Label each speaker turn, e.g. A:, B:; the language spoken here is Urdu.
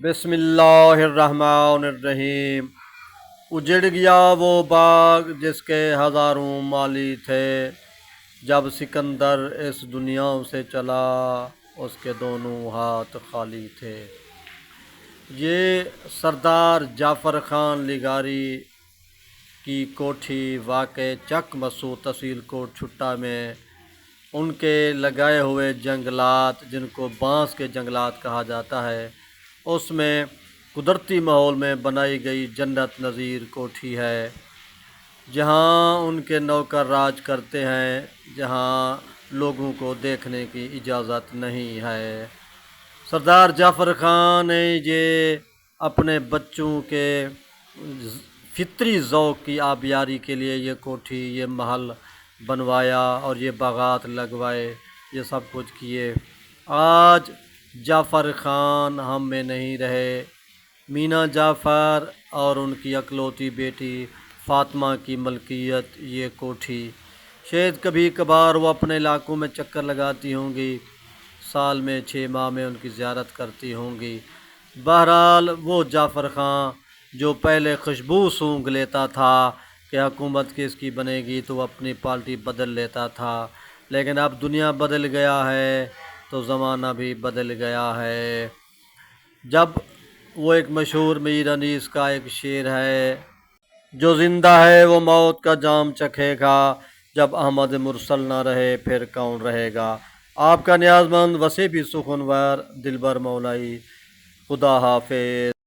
A: بسم اللہ الرحمن الرحیم۔ اجڑ گیا وہ باغ جس کے ہزاروں مالی تھے، جب سکندر اس دنیا سے چلا اس کے دونوں ہاتھ خالی تھے۔ یہ سردار جعفر خان لیگاری کی کوٹھی واقع چک مسو تحصیل کوٹ چھٹا میں ان کے لگائے ہوئے جنگلات، جن کو بانس کے جنگلات کہا جاتا ہے، اس میں قدرتی ماحول میں بنائی گئی جنت نظیر کوٹھی ہے، جہاں ان کے نوکر راج کرتے ہیں، جہاں لوگوں کو دیکھنے کی اجازت نہیں ہے۔ سردار جعفر خان نے یہ اپنے بچوں کے فطری ذوق کی آبیاری کے لیے یہ کوٹھی، یہ محل بنوایا اور یہ باغات لگوائے، یہ سب کچھ کیے۔ آج جعفر خان ہم میں نہیں رہے۔ مینا جعفر اور ان کی اکلوتی بیٹی فاطمہ کی ملکیت یہ کوٹھی۔ شاید کبھی کبھار وہ اپنے علاقوں میں چکر لگاتی ہوں گی، سال میں 6 ماہ میں ان کی زیارت کرتی ہوں گی۔ بہرحال وہ جعفر خان جو پہلے خوشبو سونگھ لیتا تھا کہ حکومت کس کی بنے گی تو وہ اپنی پارٹی بدل لیتا تھا، لیکن اب دنیا بدل گیا ہے تو زمانہ بھی بدل گیا ہے۔ جب وہ ایک مشہور میر انیس کا ایک شعر ہے، جو زندہ ہے وہ موت کا جام چکھے گا، جب احمد مرسل نہ رہے پھر کون رہے گا۔ آپ کا نیاز مند وسیع بھی سخنور دلبر مولائی، خدا حافظ۔